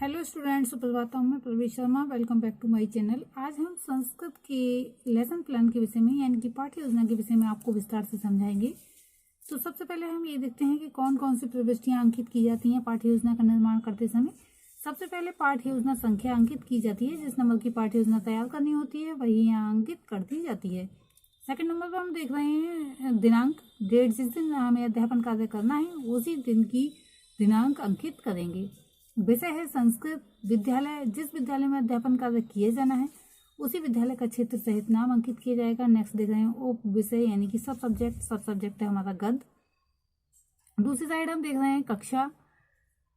Hello students, सुप्रभात। मैं Praveen Sharma. Welcome back to my channel. आज हम संस्कृत के लेसन प्लान के विषय में यानी कि पाठ्य योजना के विषय में आपको विस्तार से समझाएंगे। तो सबसे पहले हम ये देखते हैं कि कौन कौन सी प्रविष्टियां अंकित की जाती हैं पाठ्य योजना का निर्माण करते समय। सबसे पहले पाठ्य योजना संख्या अंकित की जाती है। जिस नंबर की पाठ्य योजना तैयार करनी होती है वही यहाँ अंकित कर दी जाती है। सेकंड नंबर पर हम देख रहे हैं दिनांक, डेट। जिस दिन हमें अध्यापन कार्य करना है उसी दिन की दिनांक अंकित करेंगे। विषय है संस्कृत विद्यालय। जिस विद्यालय में अध्यापन कार्य किए जाना है उसी विद्यालय का क्षेत्र सहित नाम अंकित किया जाएगा। नेक्स्ट देख रहे हैं उप विषय यानी कि सब सब्जेक्ट है हमारा गद्य। दूसरी साइड हम देख रहे हैं कक्षा।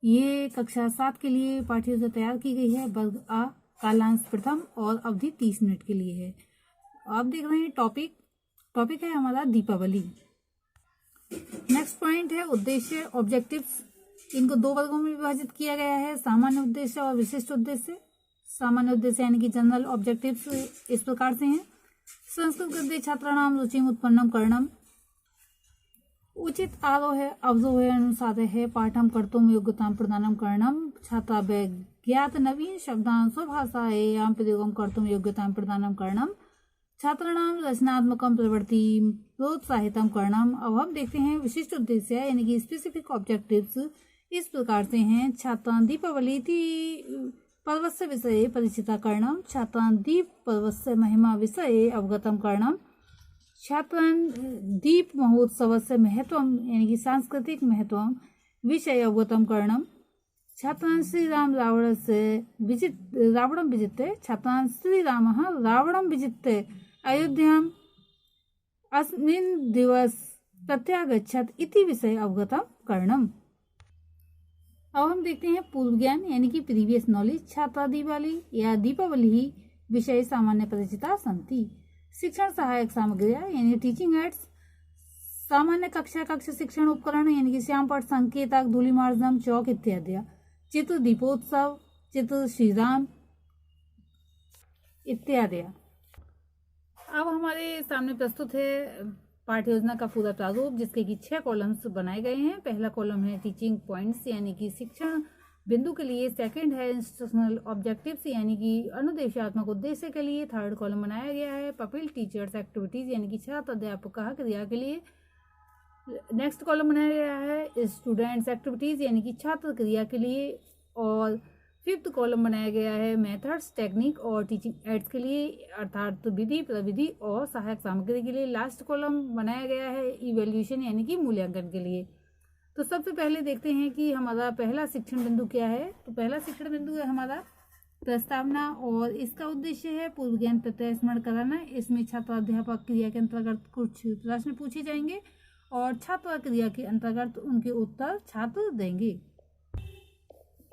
ये कक्षा 7 के लिए पाठ्य योजना तैयार की गई है। वर्ग आ, कालांश प्रथम और अवधि 30 मिनट के लिए है। आप देख रहे हैं टॉपिक है हमारा दीपावली। नेक्स्ट पॉइंट है उद्देश्य, ऑब्जेक्टिव्स। इनको 2 वर्गों में विभाजित किया गया है, सामान्य उद्देश्य और विशिष्ट उद्देश्य। सामान्य उद्देश्य यानी कि जनरल ऑब्जेक्टिव्स इस प्रकार से हैं। संस्कृत गद्य छात्राणाम रुचिम उत्पन्नम करणम, उचित आरोह अवरोह अनुसारे पाठम कर्तुम योग्यतां प्रदानम करणम, छात्राभ्य ज्ञात नवीन शब्दान् स्वभाषायां प्रयोगं कर्तुम योग्यतां प्रदानम करणम, छात्राणाम रचनात्मकम प्रवृत्ति प्रोत्साहितम करणम। अब हम देखते हैं विशिष्ट उद्देश्य यानी कि स्पेसिफिक ऑब्जेक्टिव्स इस प्रकार से हैं। छात्रान् दीपावली पर्वस्य विषये परिचिता करणम, छात्रान् दीप पर्वस्य महिमा विषये अवगतम करणम, छात्रान् दीप महोत्सवस्य महत्वम यानी कि सांस्कृतिक महत्वम विषये अवगतम करणम, छात्रान् श्रीराम रावणं विजित्य छात्रान् श्रीरामः रावणं विजित्य अयोध्याम् अस्मिन् दिवस प्रत्यागच्छत् इति विषये अवगतम करणम। अब हम देखते हैं पूर्व ज्ञान यानी कि प्रीवियस नॉलेज। छात्रा दीपावली या दीपावली विषय सामान्य परिचिता सन्ति। शिक्षण सहायक सामग्रियां यानी टीचिंग एड्स, सामान्य कक्षा शिक्षण उपकरण यानी कि श्यामपट, संकेतक, धूलिमार्जनम, चौक इत्यादि। चित्र दीपोत्सव, चित्र श्रीराम इत्यादि। अब हमारे सामने प्रस्तुत है पाठ्य योजना का पूरा प्रारूप, जिसके कि 6 कॉलम्स बनाए गए हैं। पहला कॉलम है टीचिंग पॉइंट्स यानी कि शिक्षण बिंदु के लिए। सेकंड है इंस्ट्रक्शनल ऑब्जेक्टिव्स यानी कि अनुदेशात्मक उद्देश्य के लिए। थर्ड कॉलम बनाया गया है पपिल टीचर्स एक्टिविटीज यानी कि छात्र अध्यापक क्रिया के लिए। नेक्स्ट कॉलम बनाया गया है स्टूडेंट्स एक्टिविटीज यानी कि छात्र क्रिया के लिए। और फिफ्थ कॉलम बनाया गया है मेथड्स, टेक्निक और टीचिंग एड्स के लिए, अर्थात विधि, प्रविधि और सहायक सामग्री के लिए। लास्ट कॉलम बनाया गया है इवेल्यूशन यानी कि मूल्यांकन के लिए। तो सबसे पहले देखते हैं कि हमारा पहला शिक्षण बिंदु क्या है। तो पहला शिक्षण बिंदु है हमारा प्रस्तावना और इसका उद्देश्य है पूर्व ज्ञान प्रत्यय स्मरण कराना। इसमें छात्र अध्यापक क्रिया के अंतर्गत कुछ प्रश्न पूछे जाएंगे और छात्र क्रिया के अंतर्गत उनके उत्तर छात्र देंगे।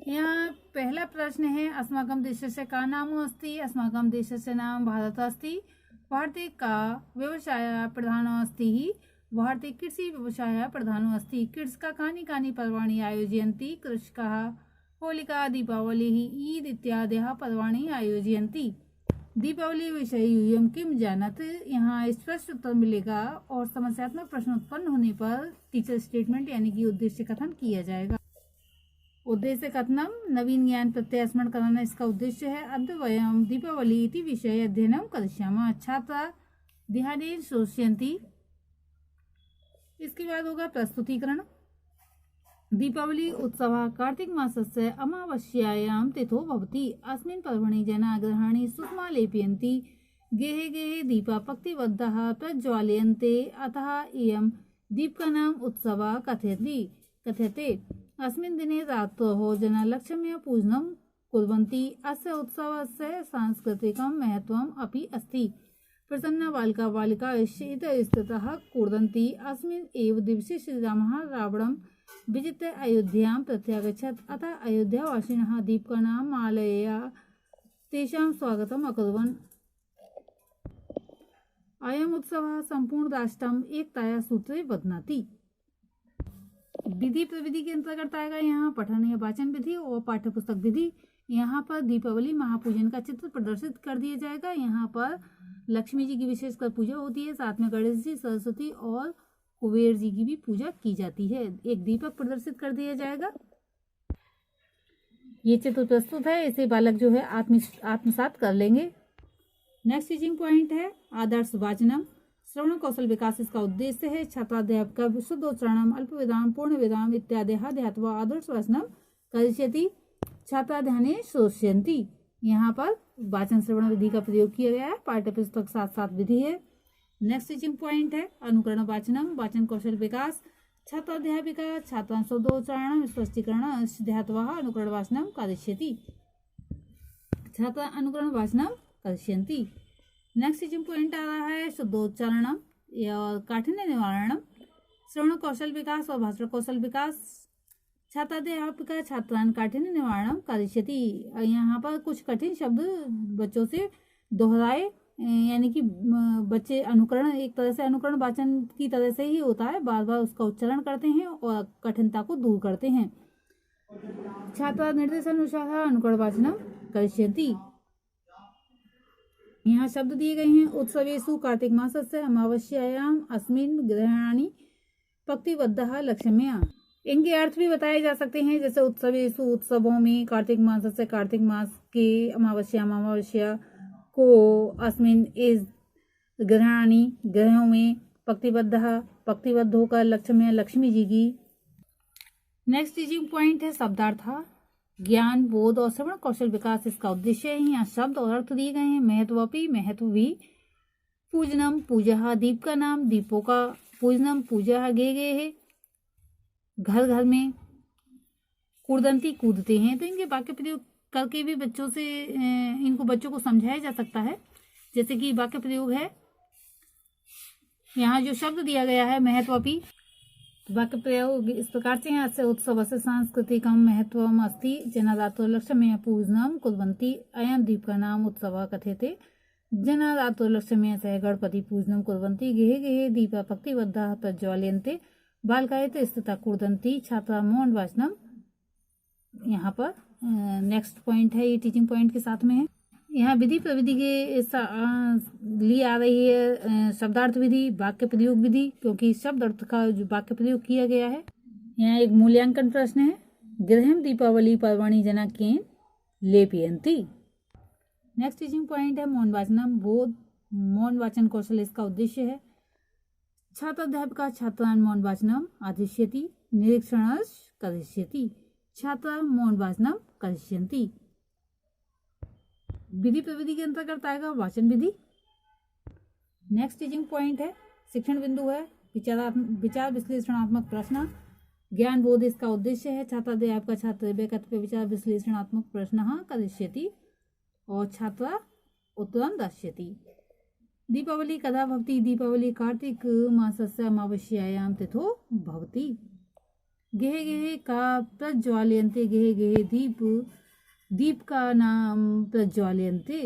यहाँ पहला प्रश्न है अस्माकं देशस्य का नाम अस्ति। अस्माकं देशस्य नाम भारत अस्ति। भारते का व्यवसाय प्रधान अस्ति। भारते कृषि व्यवसाय प्रधान अस्ति। कृषका कानि पर्वाणि आयोजयन्ति। कृषकाः होलिका, दीपावलिः, ईद इत्यादयः पर्वाणि आयोजयन्ति। दीपावली विषये यूयं किम जानत। यहाँ स्पष्ट उत्तर मिलेगा और समस्यात्मक प्रश्न उत्पन्न होने पर टीचर स्टेटमेंट यानी कि उद्देश्य कथन किया जाएगा। उद्देश्य कथनम नवीन ज्ञान प्रत्यय स्मरण कराना इसका उद्देश्य है। अद्य वयं दीपावली इति विषये अध्ययनं करिष्यामः। छात्रा ध्यानेन श्रोष्यन्ति। इसके बाद होगा प्रस्तुतीकरण। दीपावली उत्सवः कार्तिक मासस्य अमावास्यायां तिथौ भवति। अस्मिन् पर्वणि जनाः गृहाणि सुष्मा लेपयन्ति। गेहे गेहे दीपा पक्तिबद्धाः प्रज्वाल्यन्ते। अतः इयं दीपकानाम् उत्सवः कथ्यते। अस्मिन् दिने रात्रौ जनाः लक्ष्म्याः पूजनं कुर्वन्ति। अस्य उत्सवस्य सांस्कृतिकं महत्त्वम् अपि अस्ति। प्रसन्ना बालिका इतस्ततः कूर्दन्ति। अस्मिन् एव दिवसे श्रीरामः रावणं विजित्य अयोध्यां प्रत्यागच्छत्। अतः अयोध्यावासिनः दीपकानां मालयया तेषां स्वागतम् अकुर्वन्। अयम् उत्सवः सम्पूर्ण राष्ट्रम् एकताया सूत्रे बध्नाति। विधि प्रविधि के अंतर्गत आएगा यहाँ पठन या वाचन विधि और पाठ्य पुस्तक विधि। यहाँ पर दीपावली महापूजन का चित्र प्रदर्शित कर दिया जाएगा। यहाँ पर लक्ष्मी जी की विशेषकर पूजा होती है, साथ में गणेश जी, सरस्वती और कुबेर जी की भी पूजा की जाती है। एक दीपक प्रदर्शित कर दिया जाएगा। ये चित्र प्रस्तुत है, इसे बालक जो है आत्मसात कर लेंगे। नेक्स्ट टीचिंग पॉइंट है आदर्श वाचनम। श्रवण कौशल विकास इसका उद्देश्य है। छात्राध्यापक शुद्धोच्चारणम, अल्प विराम, पूर्ण विराम इत्यादि ध्यात्वा आदर्श वाचनम करिष्यति छात्राध्याने श्रोष्यन्ति। यहाँ पर वाचन श्रवण विधि का प्रयोग किया गया है। पाठ्य पुस्तक साथ साथ विधि है। नेक्स्ट टीचिंग पॉइंट है अनुकरण वाचनम, वाचन कौशल विकास। छात्राध्यापिका छात्रान् शब्दोच्चारणं स्पष्टीकरण ध्यात्वा अनुकरण वाचनम करिष्यति। छात्रा अनुकरण वाचनम करिष्यन्ति। नेक्स्ट टीचिंग पॉइंट आ रहा है शुद्धोच्चारणम और काठिन्य निवारणम, श्रवण कौशल विकास और भाषण कौशल विकास। छात्राध्यापिका छात्रान् काठिन्य निवारणम करिष्यति। यहाँ पर कुछ कठिन शब्द बच्चों से दोहराए, यानी कि बच्चे अनुकरण, एक तरह से अनुकरण वाचन की तरह से ही होता है, बार बार उसका उच्चारण करते हैं और कठिनता को दूर करते हैं। छात्रा निर्देशानुसार अनुकरण वाचनम करिष्यन्ति। यहाँ शब्द दिए गए हैं उत्सवेषु कार्तिक मासस्य अमावस्यायाम अस्मिन् ग्रहाणि पक्तिबद्धः लक्ष्म्या। इनके अर्थ भी बताए जा सकते हैं, जैसे उत्सवेषु उत्सवों में, कार्तिक मास से कार्तिक मास के, अमावस्या को, अस्मिन इस ग्रहाणि ग्रहों में, पक्तिबद्ध होकर, लक्ष्म्या लक्ष्मी जी की। नेक्स्ट टीचिंग पॉइंट है शब्दार्थ। ज्ञान बोध और श्रवण कौशल विकास इसका उद्देश्य है। यहाँ शब्द और अर्थ दिए गए हैं। महत्वपि महत्व भी, पूजनम पूजा, दीप का नाम, दीपों का पूजनम पूजा, गे है, घर घर में, कूदंती कूदते हैं। तो इनके वाक्य प्रयोग करके भी बच्चों से इनको बच्चों को समझाया जा सकता है। जैसे कि वाक्य प्रयोग है, यहाँ जो शब्द दिया गया है महत्वपि, वाक्य प्रयोग इस प्रकार से हैं। अस्य उत्सवस्य सांस्कृतिकं महत्वम् अस्ति, जनादातो लक्ष्म्या पूजनं कुर्वन्ति, अयं दीपकानाम् उत्सवः कथ्यते, जनादातो लक्ष्म्या सह गणपति पूजनं कुर्वन्ति, गृहे गृहे दीपा पक्तिबद्धाः प्रज्वाल्यन्ते, बालकाः स्थिता कूर्दन्ति, छात्रा मौन वाचनम। यहाँ पर नेक्स्ट पॉइंट है, ये टीचिंग पॉइंट के साथ में है। यहाँ विधि प्रविधि के लिए आ रही है शब्दार्थ विधि, वाक्य प्रयोग विधि, क्योंकि शब्द अर्थ का जो वाक्य प्रयोग किया गया है। यहाँ एक मूल्यांकन प्रश्न है, गृहम दीपावली पर्वणि जना केन लेपयन्ति। नेक्स्ट टीचिंग पॉइंट है मौन वाचनम बोध, मौन वाचन कौशल इसका उद्देश्य है। छात्राध्यापिका छात्रान् मौन वाचनम आदिश्यति, निरीक्षणश्च करिष्यति, छात्रा मौन वाचनम करिष्यन्ति। विधि प्रविधि के अंतर्गत आएगा वाचन विधि। नेक्स्ट टीचिंग पॉइंट है शिक्षण बिंदु है, विचार विश्लेषणात्मक प्रश्न। ज्ञान बोध इसका उद्देश्य है। छात्राध्यापिका छात्र विचार विश्लेषणात्मक प्रश्न करिष्यति और छात्रा उत्तरं दास्यति। दीपावली कदा भवति, दीपावली कार्तिक मासस्य अमावस्यायां तिथो भवति। गृहे गृहे का प्रज्वाल्यन्ते, गृहे गृहे दीप का नाम प्रज्वाल्यन्ते।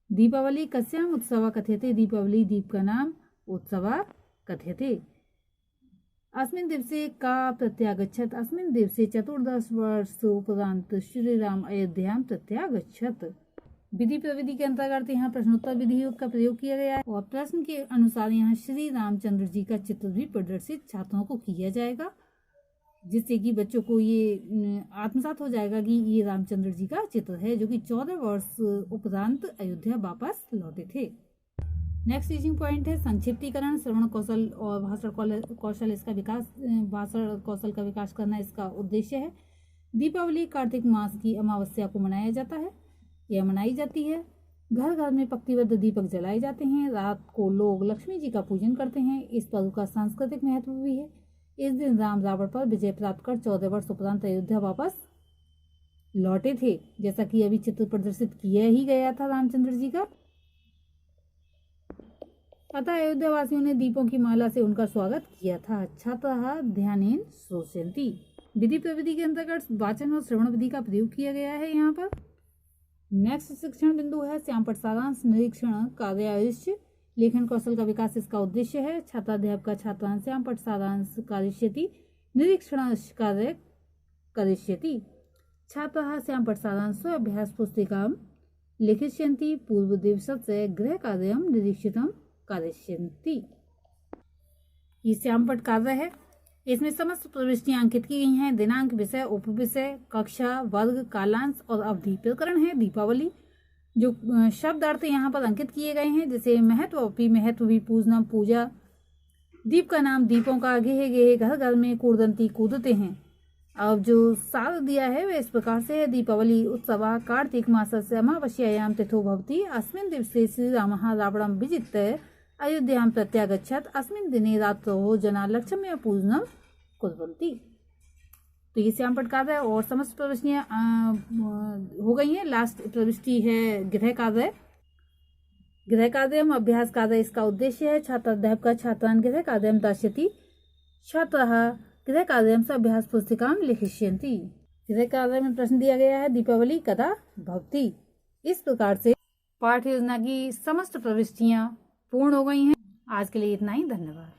दीपावली कस्याम उत्सव कथ्यते, दीपावली दीप का नाम उत्सव कथ्यते। अस्मिन् दिवसे का प्रत्यागच्छत्, अस्मिन् दिवसे 14 वर्षोपरांत श्रीराम अयोध्यां प्रत्यागच्छत्। विधि प्रविधि के अंतर्गत यहाँ प्रश्नोत्तर विधि का प्रयोग किया गया है और प्रश्न के अनुसार यहाँ श्री रामचंद्र जी का चित्र भी प्रदर्शित छात्रों को किया जाएगा, जिससे कि बच्चों को ये आत्मसात हो जाएगा कि ये रामचंद्र जी का चित्र है, जो कि 14 वर्ष उपरांत अयोध्या वापस लौटे थे। नेक्स्ट टीचिंग पॉइंट है संक्षिप्तीकरण। श्रवण कौशल और भाषण कौशल इसका विकास, भाषण कौशल का विकास करना इसका उद्देश्य है। दीपावली कार्तिक मास की अमावस्या को मनाया जाता है या मनाई जाती है। घर घर में पक्तिबद्ध दीपक जलाए जाते हैं। रात को लोग लक्ष्मी जी का पूजन करते हैं। इस पर्व का सांस्कृतिक महत्व भी है। इस दिन राम रावण पर विजय प्राप्त कर 14 वर्ष उपरांत अयोध्या वापस लौटे थे, जैसा कि अभी चित्र प्रदर्शित किया ही गया था रामचंद्र जी का। अतः अयोध्या वासियों ने दीपों की माला से उनका स्वागत किया था। छात्राः ध्यानेन श्रोष्यन्ति। विधि प्रविधि के अंतर्गत वाचन और श्रवण विधि का प्रयोग किया गया है यहाँ पर। नेक्स्ट शिक्षण बिंदु है श्यामपट्ट सारांश निरीक्षण कार्यायुष्य लेखन कौशल का विकास इसका उद्देश्य है। छात्राध्यापका छात्रान् श्यामपट्ट सारांश करिष्यति, निरीक्षण कार्य करिष्यति। छात्राः श्यामपट्ट सारांश स्वाभ्यास पुस्तिकां लिखिष्यन्ति, पूर्वदिवसस्य गृहकार्यं निरीक्षितं करिष्यन्ति। ये श्यामपट्ट कार्य है इसमें समस्त प्रविष्टियां अंकित की गई हैं। दिनांक, विषय, उपविषय, कक्षा, वर्ग, कालांश और अवधि। प्रकरण है दीपावली। जो शब्द अर्थ यहाँ पर अंकित किए गए हैं, जैसे महत्व भी पूजनम पूजा, दीप का नाम दीपों का, गेहे गेहे घर घर में, कूदंती कूदते हैं। अब जो सार दिया है वह इस प्रकार से है। दीपावली उत्सव कार्तिक मासस्य अमावस्यायां तिथो भवति, अस्मिन् दिवसे श्रीरामः रावणं विजित्य अयोध्यां प्रत्यागच्छत्, अस्मिन् दिने रात्रौ जना लक्ष्म्या पूजनम कुर्वन्ति। तो ये श्याम पटकाव्य और समस्त प्रविष्टियां हो गई हैं। लास्ट प्रविष्टि है गृह कार्य। गृह कार्यम अभ्यास कार्य इसका उद्देश्य है। छात्राध्यापक छात्रान् गृह कार्यम दास्यति, छात्राः गृह कार्यम से अभ्यास पुस्तिकां लिखिष्यन्ति। गृह कार्य में प्रश्न दिया गया है दीपावली कदा भवति। इस प्रकार से पाठ्य योजना की समस्त प्रविष्टियां पूर्ण हो गई हैं। आज के लिए इतना ही, धन्यवाद।